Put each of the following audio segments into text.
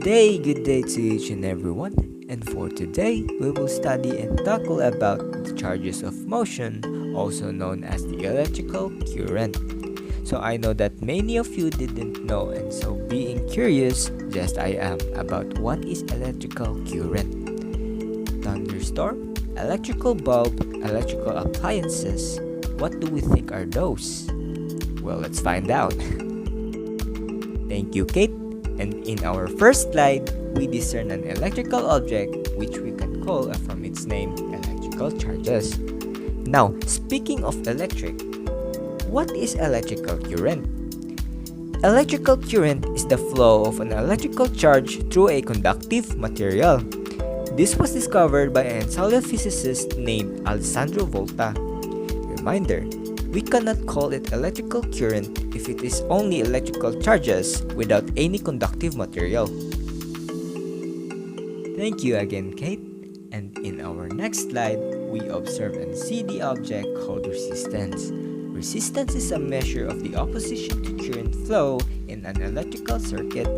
Good day to each and everyone. And for today, we will study and tackle about the charges of motion, also known as the electrical current. So I know that many of you didn't know, and so being curious, just I am, about what is electrical current. Thunderstorm, electrical bulb, electrical appliances. What do we think are those? Well, let's find out. Thank you, Kate. And in our first slide, we discern an electrical object which we can call from its name electrical charges. Now, speaking of electric, what is electrical current? Electrical current is the flow of an electrical charge through a conductive material. This was discovered by an Italian physicist named Alessandro Volta. Reminder, we cannot call it electrical current if it is only electrical charges without any conductive material. Thank you again, Kate. And in our next slide, we observe and see the object called resistance. Resistance is a measure of the opposition to current flow in an electrical circuit.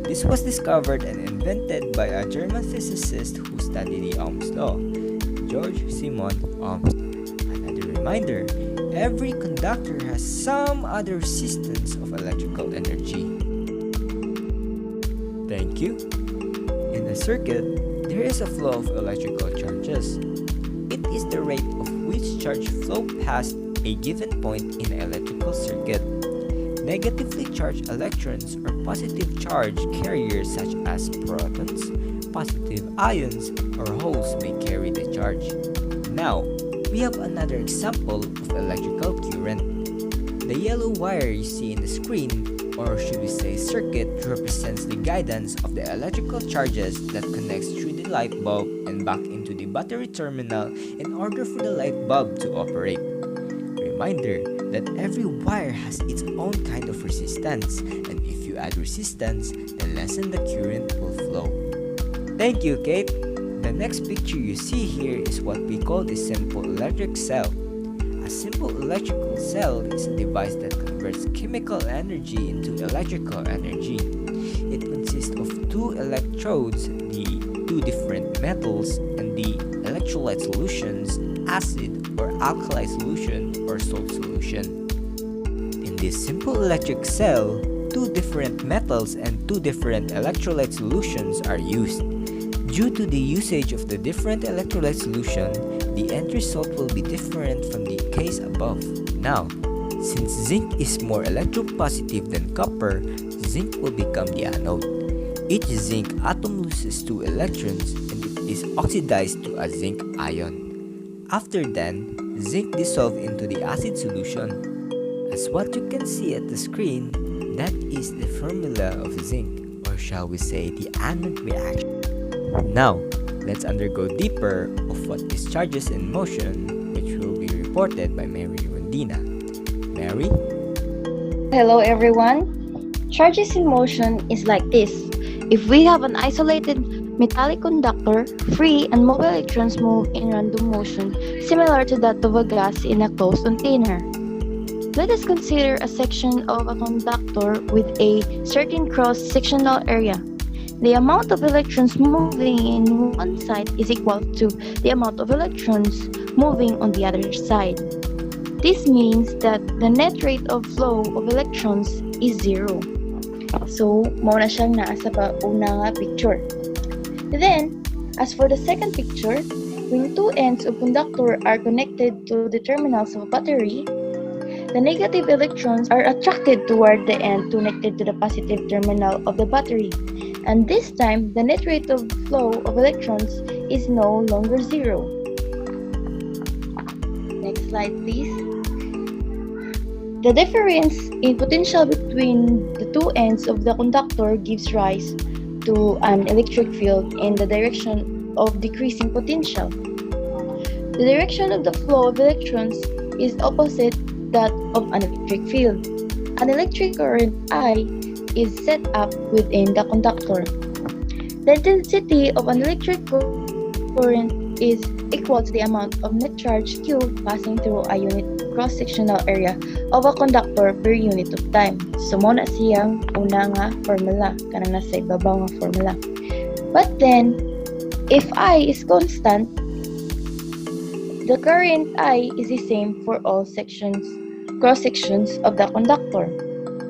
This was discovered and invented by a German physicist who studied the Ohm's law, George Simon Ohm. Another reminder, every conductor has some other resistance of electrical energy. Thank you. In a circuit, there is a flow of electrical charges. It is the rate of which charge flow past a given point in an electrical circuit. Negatively charged electrons or positive charge carriers such as protons, positive ions, or holes may carry the charge. Now, we have another example of electrical current. The yellow wire you see in the screen, or should we say circuit, represents the guidance of the electrical charges that connects through the light bulb and back into the battery terminal in order for the light bulb to operate. Reminder that every wire has its own kind of resistance, and if you add resistance, the lessen the current will flow. Thank you, Kate. The next picture you see here is what we call the simple electric cell. A simple electrical cell is a device that converts chemical energy into electrical energy. It consists of two electrodes, the two different metals, and the electrolyte solutions, acid or alkali solution or salt solution. In this simple electric cell, two different metals and two different electrolyte solutions are used. Due to the usage of the different electrolyte solution, the end result will be different from the case above. Now, since zinc is more electropositive than copper, zinc will become the anode. Each zinc atom loses 2 electrons and it is oxidized to a zinc ion. After then, zinc dissolves into the acid solution. As what you can see at the screen, that is the formula of zinc, or shall we say the anode reaction. Now, let's undergo deeper of what is charges in motion, which will be reported by Rhondina. Mary? Hello everyone. Charges in motion is like this. If we have an isolated metallic conductor, free and mobile electrons move in random motion, similar to that of a gas in a closed container. Let us consider a section of a conductor with a certain cross-sectional area. The amount of electrons moving in one side is equal to the amount of electrons moving on the other side. This means that the net rate of flow of electrons is zero. So, muna siyang nasa una nga picture. Then, as for the second picture, when two ends of conductor are connected to the terminals of a battery, the negative electrons are attracted toward the end connected to the positive terminal of the battery. And this time, the net rate of flow of electrons is no longer zero. Next slide, please. The difference in potential between the two ends of the conductor gives rise to an electric field in the direction of decreasing potential. The direction of the flow of electrons is opposite that of an electric field. An electric current I is set up within the conductor. The intensity of an electric current is equal to the amount of net charge Q passing through a unit cross-sectional area of a conductor per unit of time. So mo na siyang una nga formula, kanang nasa ibabaw nga formula. But then, if I is constant, the current I is the same for all cross-sections of the conductor.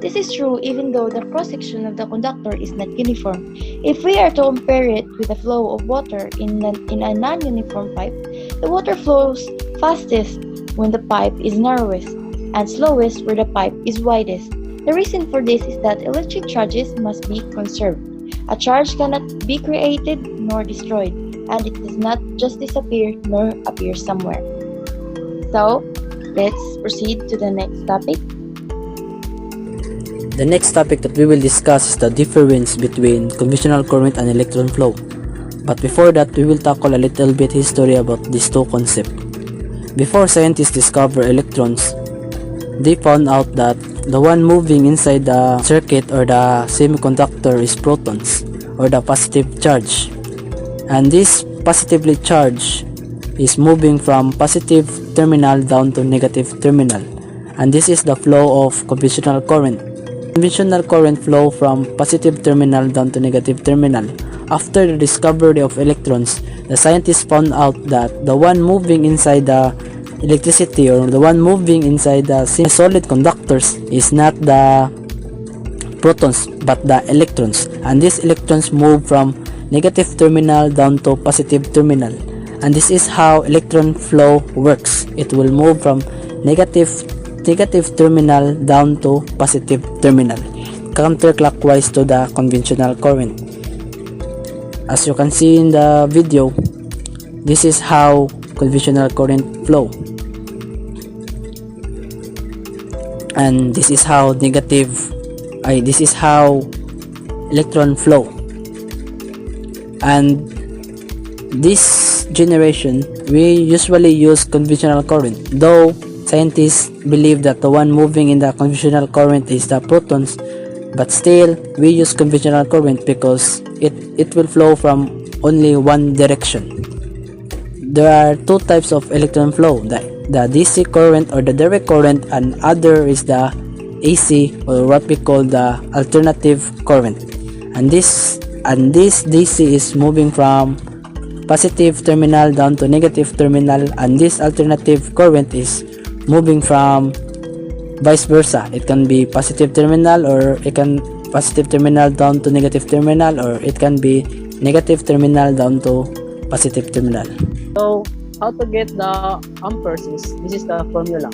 This is true even though the cross-section of the conductor is not uniform. If we are to compare it with the flow of water in a non-uniform pipe, the water flows fastest when the pipe is narrowest and slowest where the pipe is widest. The reason for this is that electric charges must be conserved. A charge cannot be created nor destroyed, and it does not just disappear nor appear somewhere. So, let's proceed to the next topic. The next topic that we will discuss is the difference between conventional current and electron flow. But before that, we will tackle a little bit history about these two concepts. Before scientists discovered electrons, they found out that the one moving inside the circuit or the semiconductor is protons, or the positive charge. And this positively charged is moving from positive terminal down to negative terminal. And this is the flow of conventional current. Conventional current flow from positive terminal down to negative terminal. After the discovery of electrons, the scientists found out that the one moving inside the electricity or the one moving inside the solid conductors is not the protons but the electrons, and these electrons move from negative terminal down to positive terminal. And this is how electron flow works. It will move from negative terminal down to positive terminal, counterclockwise to the conventional current. As you can see in the video, this is how conventional current flow, and this is how electron flow. And this generation, we usually use conventional current, though scientists believe that the one moving in the conventional current is the protons, but still we use conventional current because it will flow from only one direction. There are two types of electron flow, the DC current or the direct current, and other is the AC, or what we call the alternative current. And this DC is moving from positive terminal down to negative terminal, and this alternative current is moving from vice versa. It can be positive terminal, or it can positive terminal down to negative terminal, or it can be negative terminal down to positive terminal. So how to get the amperes this is the formula.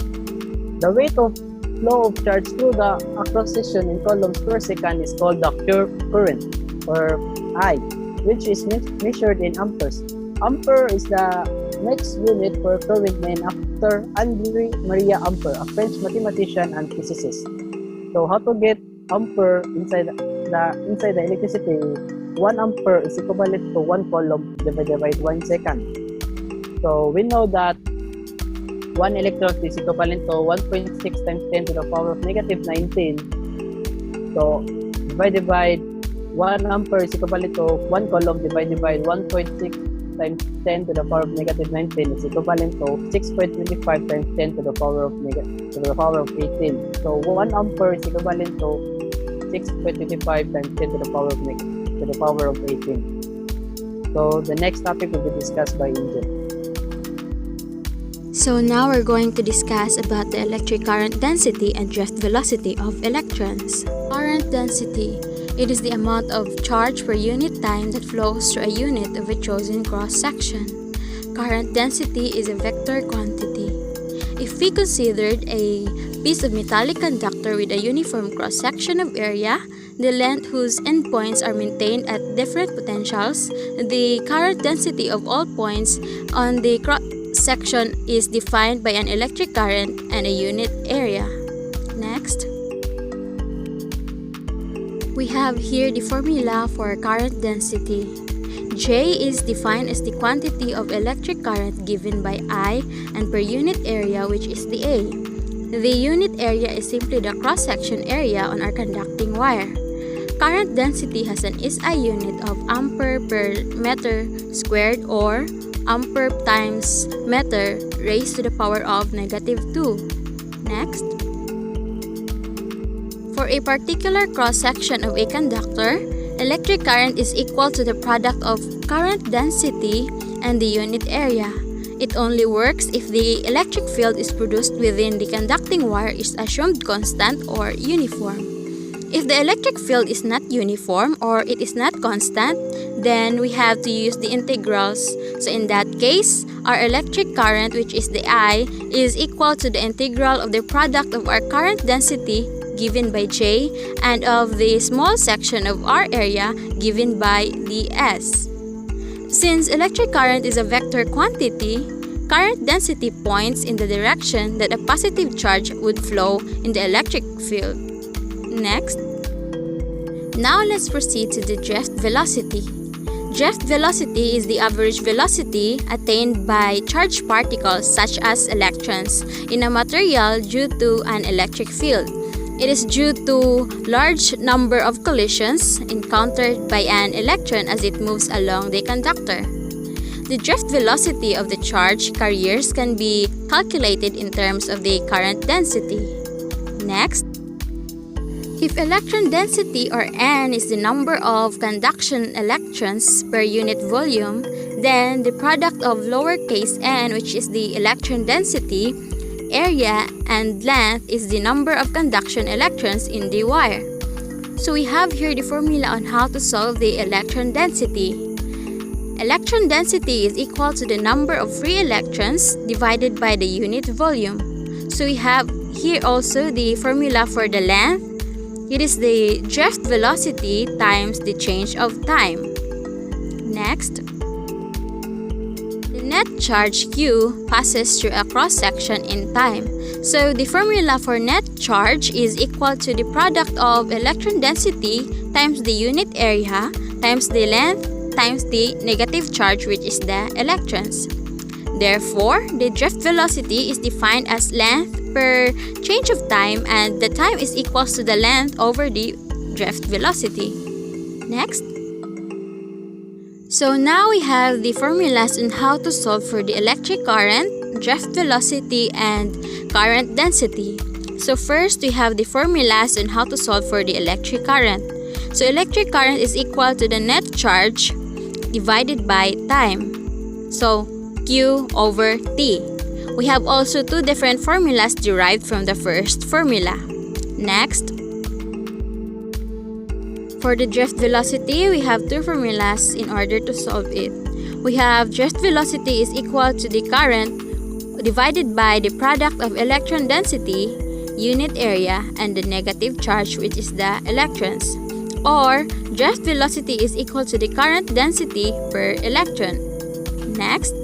The rate of flow of charge through the cross section in coulombs per second is called the current, or I, which is measured in amperes. Ampere is the next unit for current named after André Marie Ampere, a French mathematician and physicist. So how to get ampere inside the electricity? 1 ampere is equivalent to 1 coulomb divided by 1 second. So we know that 1 electron is equivalent to 1.6 times 10 to the power of negative 19. So divided by 1 ampere is equivalent to 1 coulomb divided by 1.6 times 10 to the power of negative 19 is equivalent to 6.25 times 10 to the power of 18. So 1 ampere is equivalent to 6.25 times 10 to the power of 18. So the next topic will be discussed by Angel. So now we're going to discuss about the electric current density and drift velocity of electrons. Current density. It is the amount of charge per unit time that flows through a unit of a chosen cross-section. Current density is a vector quantity. If we considered a piece of metallic conductor with a uniform cross-section of area, the length whose endpoints are maintained at different potentials, the current density of all points on the cross-section is defined by an electric current and a unit area. Next. We have here the formula for current density. J is defined as the quantity of electric current given by I and per unit area, which is the A. The unit area is simply the cross-section area on our conducting wire. Current density has an SI unit of ampere per meter squared, or ampere times meter raised to the power of -2. Next. For a particular cross-section of a conductor, electric current is equal to the product of current density and the unit area. It only works if the electric field is produced within the conducting wire is assumed constant or uniform. If the electric field is not uniform or it is not constant, then we have to use the integrals. So in that case, our electric current, which is the I, is equal to the integral of the product of our current density given by J and of the small section of our area given by the S. Since electric current is a vector quantity, current density points in the direction that a positive charge would flow in the electric field. Next. Now let's proceed to the drift velocity. Drift velocity is the average velocity attained by charged particles such as electrons in a material due to an electric field. It is due to large number of collisions encountered by an electron as it moves along the conductor. The drift velocity of the charge carriers can be calculated in terms of the current density. Next. If electron density or N is the number of conduction electrons per unit volume, then the product of lowercase n, which is the electron density, area, and length is the number of conduction electrons in the wire. So we have here the formula on how to solve the electron density. Electron density is equal to the number of free electrons divided by the unit volume. So we have here also the formula for the length. It is the drift velocity times the change of time. Next. The net charge Q passes through a cross-section in time. So the formula for net charge is equal to the product of electron density times the unit area times the length times the negative charge, which is the electrons. Therefore, the drift velocity is defined as length per change of time, and the time is equal to the length over the drift velocity. Next. So now we have the formulas on how to solve for the electric current, drift velocity, and current density. So first, we have the formulas on how to solve for the electric current. So electric current is equal to the net charge divided by time. So Q over T. We have also two different formulas derived from the first formula. Next. For the drift velocity, we have two formulas in order to solve it. We have drift velocity is equal to the current divided by the product of electron density, unit area, and the negative charge, which is the electrons. Or, drift velocity is equal to the current density per electron. Next.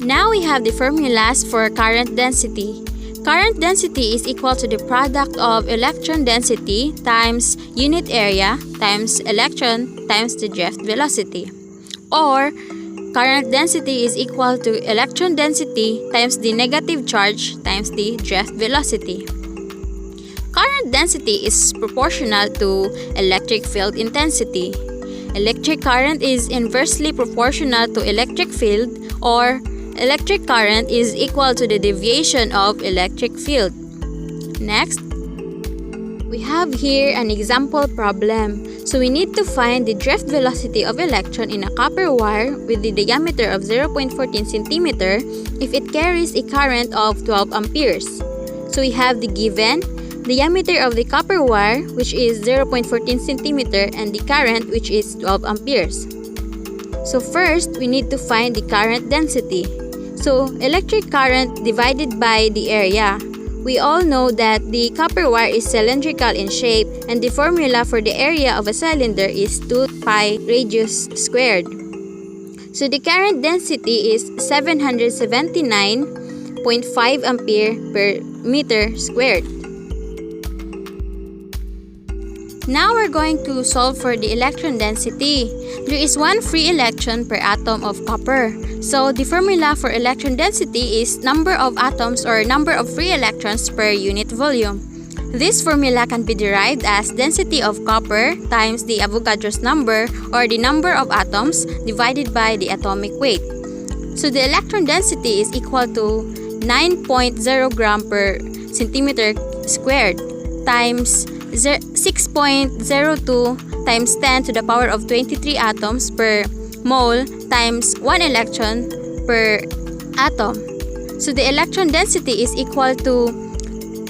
Now we have the formulas for current density. Current density is equal to the product of electron density times unit area times electron times the drift velocity. Or, current density is equal to electron density times the negative charge times the drift velocity. Current density is proportional to electric field intensity. Electric current is inversely proportional to electric field, or electric current is equal to the deviation of electric field. Next, we have here an example problem. So we need to find the drift velocity of electron in a copper wire with the diameter of 0.14 cm if it carries a current of 12 amperes. So we have the given diameter of the copper wire, which is 0.14 cm, and the current, which is 12 amperes. So first, we need to find the current density. So electric current divided by the area. We all know that the copper wire is cylindrical in shape, and the formula for the area of a cylinder is 2 pi radius squared. So the current density is 779.5 ampere per meter squared. Now we're going to solve for the electron density. There is one free electron per atom of copper. So the formula for electron density is number of atoms or number of free electrons per unit volume. This formula can be derived as density of copper times the Avogadro's number, or the number of atoms divided by the atomic weight. So the electron density is equal to 9.0 gram per centimeter squared times 6.02 times 10 to the power of 23 atoms per mole times 1 electron per atom. So the electron density is equal to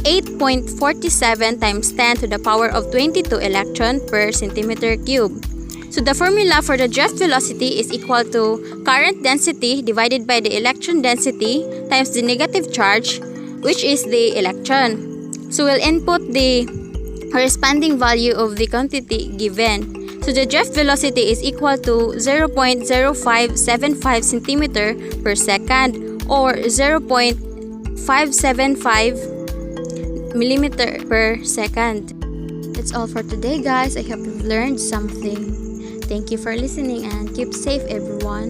8.47 times 10 to the power of 22 electron per centimeter cube. So the formula for the drift velocity is equal to current density divided by the electron density times the negative charge, which is the electron. So we'll input the corresponding value of the quantity given. So the drift velocity is equal to 0.0575 centimeter per second or 0.575 millimeter per second. That's all for today, guys. I hope you've learned something. Thank you for listening and keep safe, everyone.